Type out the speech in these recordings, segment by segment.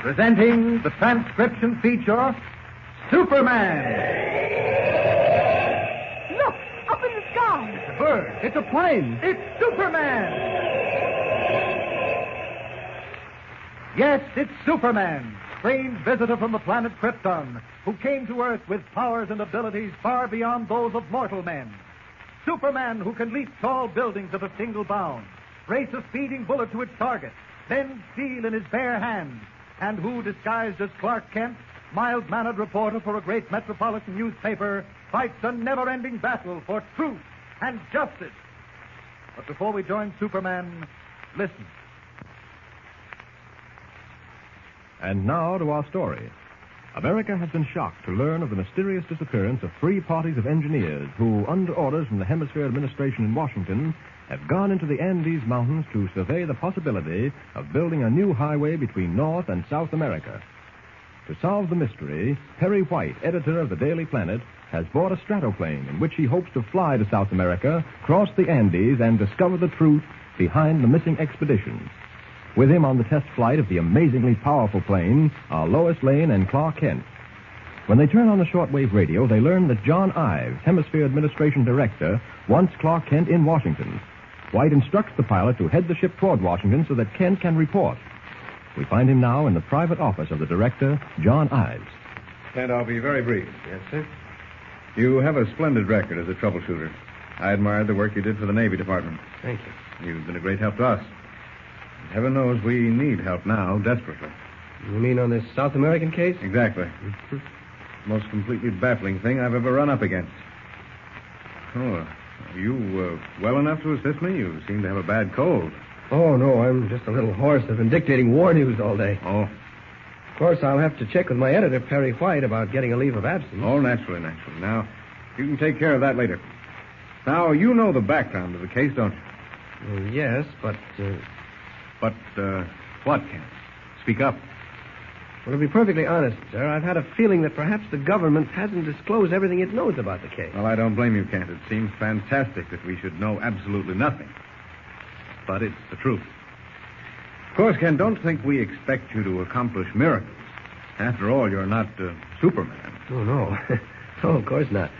Presenting the transcription feature, Superman. Look, up in the sky. It's a bird. It's a plane. It's Superman. Yes, it's Superman, strange visitor from the planet Krypton, who came to Earth with powers and abilities far beyond those of mortal men. Superman, who can leap tall buildings at a single bound, race a speeding bullet to its target, bend steel in his bare hands, and who, disguised as Clark Kent, mild-mannered reporter for a great metropolitan newspaper, fights a never-ending battle for truth and justice. But before we join Superman, listen. And now to our story. America has been shocked to learn of the mysterious disappearance of 3 parties of engineers who, under orders from the Hemisphere administration in Washington, have gone into the Andes Mountains to survey the possibility of building a new highway between North and South America. To solve the mystery, Perry White, editor of the Daily Planet, has bought a stratoplane in which he hopes to fly to South America, cross the Andes, and discover the truth behind the missing expeditions. With him on the test flight of the amazingly powerful plane are Lois Lane and Clark Kent. When they turn on the shortwave radio, they learn that John Ives, Hemisphere Administration Director, wants Clark Kent in Washington. White instructs the pilot to head the ship toward Washington so that Kent can report. We find him now in the private office of the director, John Ives. Kent, I'll be very brief. Yes, sir? You have a splendid record as a troubleshooter. I admired the work you did for the Navy Department. Thank you. You've been a great help to us. Heaven knows we need help now, desperately. You mean on this South American case? Exactly. Most completely baffling thing I've ever run up against. Oh, are you well enough to assist me? You seem to have a bad cold. Oh, no, I'm just a little hoarse. I've been dictating war news all day. Oh. Of course, I'll have to check with my editor, Perry White, about getting a leave of absence. Oh, naturally. Now, you can take care of that later. Now, you know the background of the case, don't you? Well, yes, but... What, Kent? Speak up. Well, to be perfectly honest, sir, I've had a feeling that perhaps the government hasn't disclosed everything it knows about the case. Well, I don't blame you, Kent. It seems fantastic that we should know absolutely nothing. But it's the truth. Of course, Kent, don't think we expect you to accomplish miracles. After all, you're not Superman. Oh, no. No, of course not.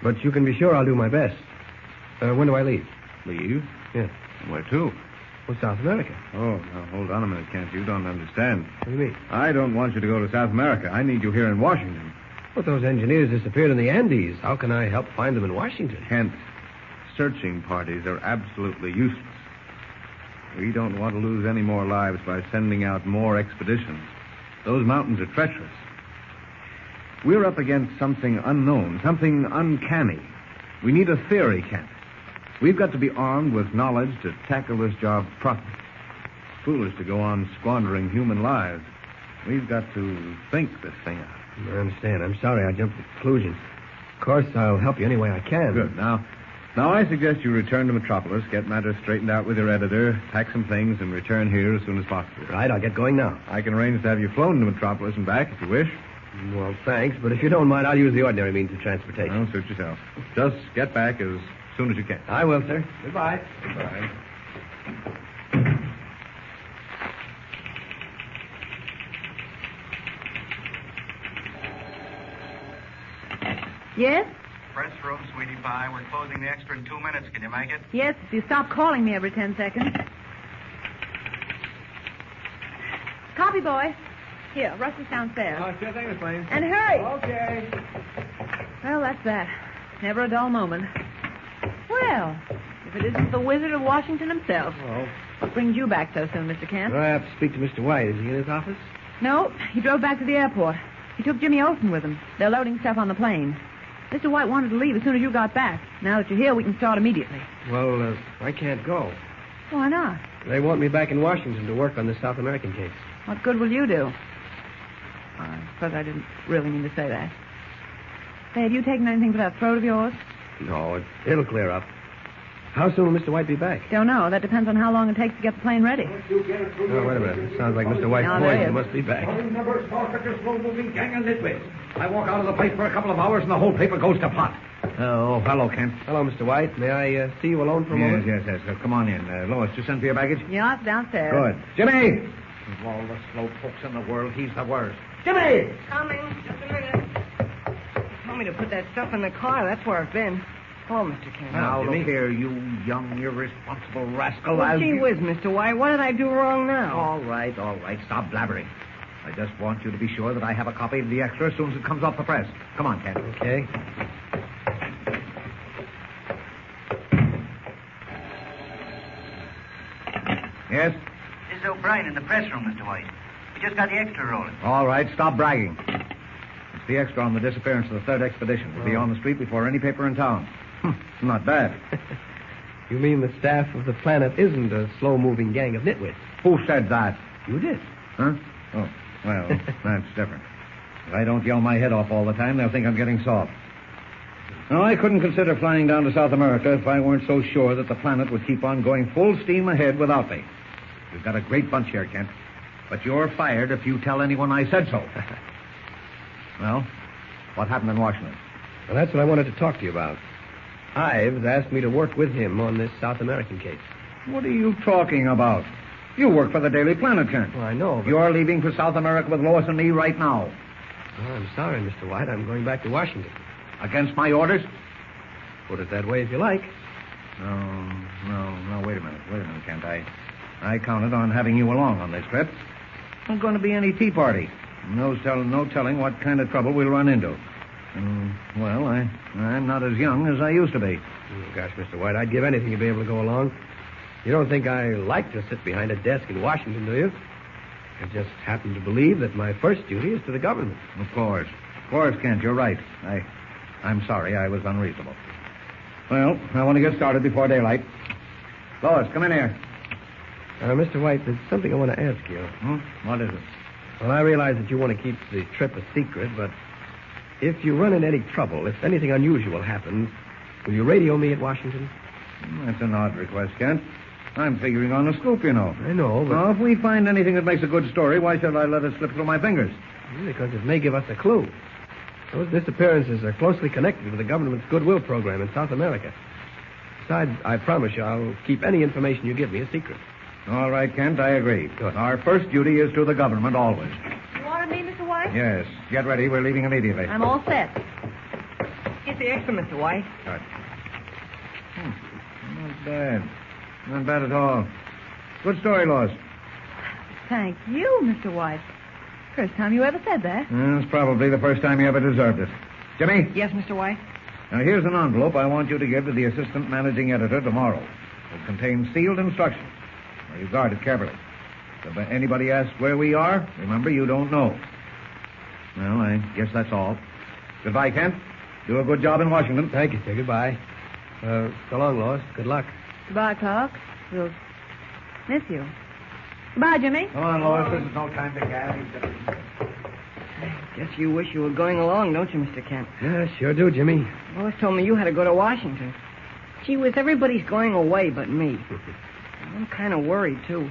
But you can be sure I'll do my best. When do I leave? Leave? Yes. Where to? Well, South America. Oh, now, hold on a minute, Kent. You don't understand. What do you mean? I don't want you to go to South America. I need you here in Washington. But those engineers disappeared in the Andes. How can I help find them in Washington? Kent, searching parties are absolutely useless. We don't want to lose any more lives by sending out more expeditions. Those mountains are treacherous. We're up against something unknown, something uncanny. We need a theory, Kent. We've got to be armed with knowledge to tackle this job properly. It's foolish to go on squandering human lives. We've got to think this thing out. I understand. I'm sorry I jumped to conclusions. Of course, I'll help you any way I can. Good. Now I suggest you return to Metropolis, get matters straightened out with your editor, pack some things, and return here as soon as possible. Right, I'll get going now. I can arrange to have you flown to Metropolis and back if you wish. Well, thanks, but if you don't mind, I'll use the ordinary means of transportation. Well, suit yourself. Just get back as soon as you can. I will, sir. Goodbye. Goodbye. Yes? Press room, sweetie pie. We're closing the extra in 2 minutes. Can you make it? Yes, if you stop calling me every 10 seconds. Copy, boy. Here, rush this downstairs. Oh, sure thing, Miss Lane. And hurry. Okay. Well, that's that. Never a dull moment. Well, if it isn't the Wizard of Washington himself. Oh. What brings you back so soon, Mr. Kent? I have to speak to Mr. White. Is he in his office? No, he drove back to the airport. He took Jimmy Olsen with him. They're loading stuff on the plane. Mr. White wanted to leave as soon as you got back. Now that you're here, we can start immediately. Well, I can't go. Why not? They want me back in Washington to work on the South American case. What good will you do? I suppose I didn't really mean to say that. Say, have you taken anything for that throat of yours? No, it'll clear up. How soon will Mr. White be back? Don't know. That depends on how long it takes to get the plane ready. Oh, wait a minute. It sounds like Mr. White's Now, there poison. he He is. must be back. Numbers, talkers, slow-moving gang and nitwits. I walk out of the place for a couple of hours and the whole paper goes to pot. Oh, hello, Kent. Hello, Mr. White. May I see you alone for a moment? Yes. Come on in. Lois, just send for your baggage? Yeah, it's downstairs. Good. Jimmy! Of all the slow pokes in the world, he's the worst. Jimmy! Coming. Just a minute. You told me to put that stuff in the car. That's where I've been. Oh, Mr. Kent. Now, Jimmy. look here, you young, irresponsible rascal. Well, gee whiz, Mr. White. What did I do wrong now? All right. Stop blabbering. I just want you to be sure that I have a copy of the extra as soon as it comes off the press. Come on, Kent. Okay. Yes? This is O'Brien in the press room, Mr. White. We just got the extra rolling. All right, stop bragging. It's the extra on the disappearance of the third expedition. We'll be on the street before any paper in town. Not bad. You mean the staff of the planet isn't a slow-moving gang of nitwits? Who said that? You did. Huh? Oh, well, that's different. If I don't yell my head off all the time, they'll think I'm getting soft. No, I couldn't consider flying down to South America if I weren't so sure that the planet would keep on going full steam ahead without me. We've got a great bunch here, Kent. But you're fired if you tell anyone I said so. Well, what happened in Washington? Well, that's what I wanted to talk to you about. Ives asked me to work with him on this South American case. What are you talking about? You work for the Daily Planet, Kent. Well, I know, but... You're leaving for South America with Lois and me right now. Oh, I'm sorry, Mr. White. I'm going back to Washington. Against my orders? Put it that way if you like. No, wait a minute, Kent. I counted on having you along on this trip. Not going to be any tea party. No telling what kind of trouble we'll run into. Well, I'm not as young as I used to be. Oh, gosh, Mr. White, I'd give anything to be able to go along. You don't think I like to sit behind a desk in Washington, do you? I just happen to believe that my first duty is to the government. Of course, Kent, you're right. I'm sorry I was unreasonable. Well, I want to get started before daylight. Lois, come in here. Mr. White, there's something I want to ask you. What is it? Well, I realize that you want to keep the trip a secret, but if you run into any trouble, if anything unusual happens, will you radio me at Washington? That's an odd request, Kent. I'm figuring on a scoop, you know. I know, but... Well, if we find anything that makes a good story, why should I let it slip through my fingers? Because it may give us a clue. Those disappearances are closely connected with the government's goodwill program in South America. Besides, I promise you I'll keep any information you give me a secret. All right, Kent, I agree. Good. Our first duty is to the government, always. You wanted me, Mr. White? Yes. Get ready. We're leaving immediately. I'm all set. Get the extra, Mr. White. Good. Not bad. Not bad at all. Good story, Lois. Thank you, Mr. White. First time you ever said that. It's probably the first time you ever deserved it. Jimmy? Yes, Mr. White? Now, here's an envelope I want you to give to the assistant managing editor tomorrow. It contains sealed instructions. Now, you guard it carefully. If anybody asks where we are, remember, you don't know. Well, I guess that's all. Goodbye, Kent. Do a good job in Washington. Thank you, sir. Goodbye. So long, Lois. Good luck. Goodbye, Clark. We'll miss you. Goodbye, Jimmy. Come on, Lois. This is no time to gab. I guess you wish you were going along, don't you, Mr. Kent? Yeah, sure do, Jimmy. Lois told me you had to go to Washington. Gee whiz, everybody's going away but me. I'm kind of worried, too.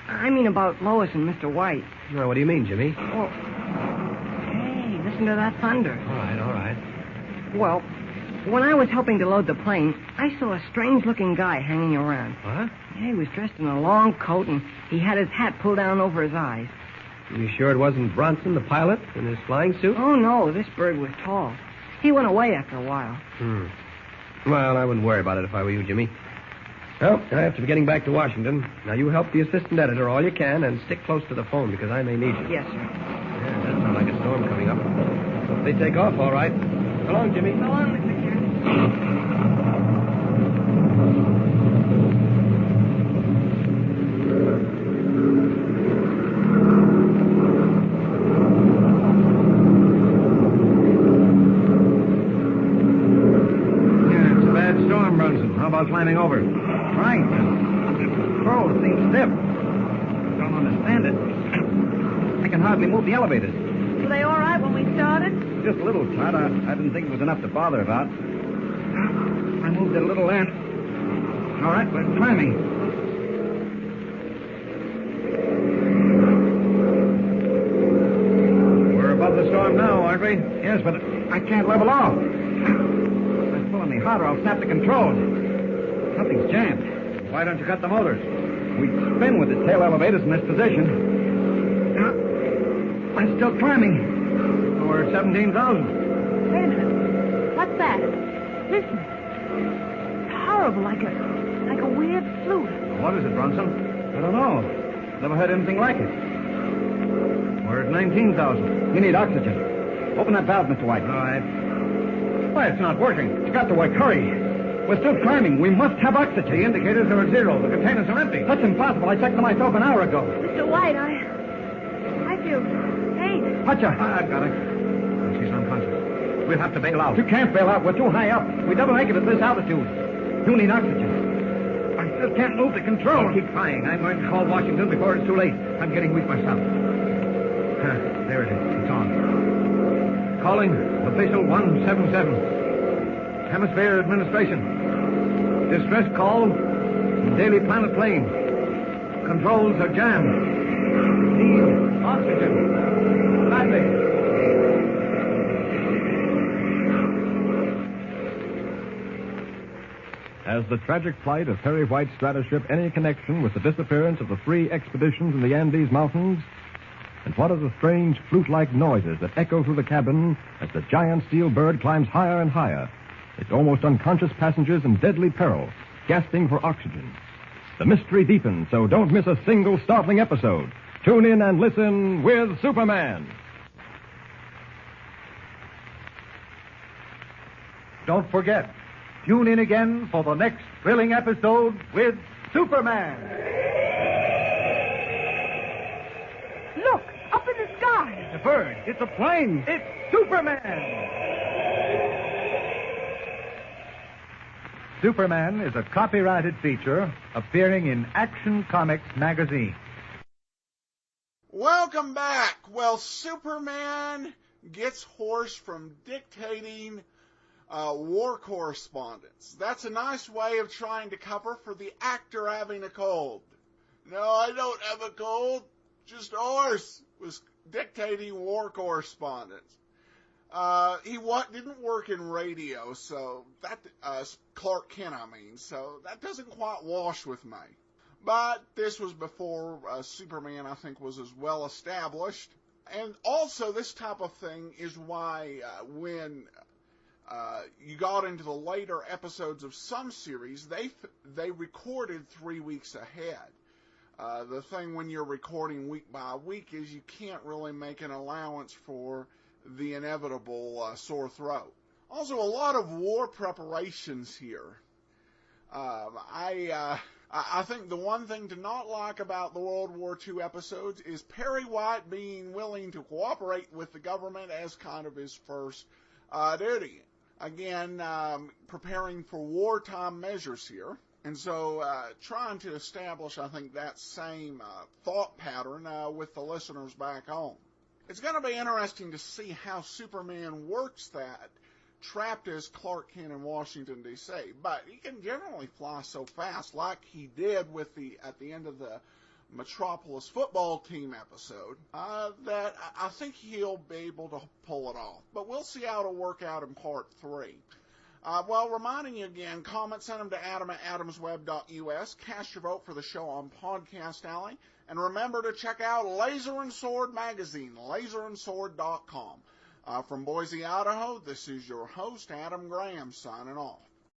I mean about Lois and Mr. White. Well, what do you mean, Jimmy? Oh. Hey, listen to that thunder. All right. Well, when I was helping to load the plane, I saw a strange-looking guy hanging around. What? Yeah, he was dressed in a long coat, and he had his hat pulled down over his eyes. You sure it wasn't Bronson, the pilot, in his flying suit? Oh, no, this bird was tall. He went away after a while. Well, I wouldn't worry about it if I were you, Jimmy. Well, I have to be getting back to Washington. Now, you help the assistant editor all you can and stick close to the phone because I may need you. Yes, sir. Yeah, that sounds like a storm coming up. Hope they take off all right. So long, Jimmy. So long, Mr. Kent. Climbing over. Right. The controls seem stiff. Don't understand it. I can hardly move the elevators. Were they all right when we started? Just a little tight. I didn't think it was enough to bother about. I moved it a little there. All right, we're climbing. We're above the storm now, aren't we? Yes, but I can't level off. If I pull any harder, I'll snap the controls. Something's jammed. Why don't you cut the motors? We spin with the tail elevators in this position. still climbing. We're 17,000. Wait a minute. What's that? Listen. It's horrible, like a weird flute. What is it, Bronson? I don't know. Never heard anything like it. We're at 19,000. You need oxygen. Open that valve, Mr. White. All right. Why, it's not working. It's got to work. Hurry. We're still climbing. We must have oxygen. The indicators are at zero. The containers are empty. That's impossible. I checked them myself an hour ago. Mr. White, I feel pain. Hutcha. I've got her. She's unconscious. We'll have to bail out. You can't bail out. We're too high up. We double make it at this altitude. You need oxygen. I still can't move the control. I'll keep trying. I'm going to call Washington before it's too late. I'm getting weak myself. There it is. It's on. Calling official 177. Hemisphere Administration. Distress call from Daily Planet Plane. Controls are jammed. Need oxygen. Badly. Has the tragic plight of Perry White's stratoship any connection with the disappearance of the 3 expeditions in the Andes Mountains? And what are the strange flute-like noises that echo through the cabin as the giant steel bird climbs higher and higher, its almost unconscious passengers in deadly peril, gasping for oxygen? The mystery deepens, so don't miss a single startling episode. Tune in and listen with Superman. Don't forget, tune in again for the next thrilling episode with Superman. Look, up in the sky. It's a bird. It's a plane. It's Superman. Superman is a copyrighted feature appearing in Action Comics magazine. Welcome back. Well, Superman gets hoarse from dictating war correspondence. That's a nice way of trying to cover for the actor having a cold. No, I don't have a cold. Just hoarse. Was dictating war correspondence. He didn't work in radio, so that Clark Kent, so that doesn't quite wash with me. But this was before Superman, I think, was as well established. And also, this type of thing is why when you got into the later episodes of some series, they recorded 3 weeks ahead. The thing when you're recording week by week is you can't really make an allowance for the inevitable sore throat. Also, a lot of war preparations here. I think the one thing to not like about the World War II episodes is Perry White being willing to cooperate with the government as kind of his first duty. Again, preparing for wartime measures here. And so trying to establish, I think, that same thought pattern with the listeners back home. It's going to be interesting to see how Superman works that, trapped as Clark Kent in Washington, D.C. But he can generally fly so fast, like he did at the end of the Metropolis football team episode, that I think he'll be able to pull it off. But we'll see how it'll work out in Part 3. Well, reminding you again, comments, send them to Adam at adamsweb.us. Cast your vote for the show on Podcast Alley. And remember to check out Laser and Sword magazine, laserandsword.com. From Boise, Idaho, this is your host, Adam Graham, signing off.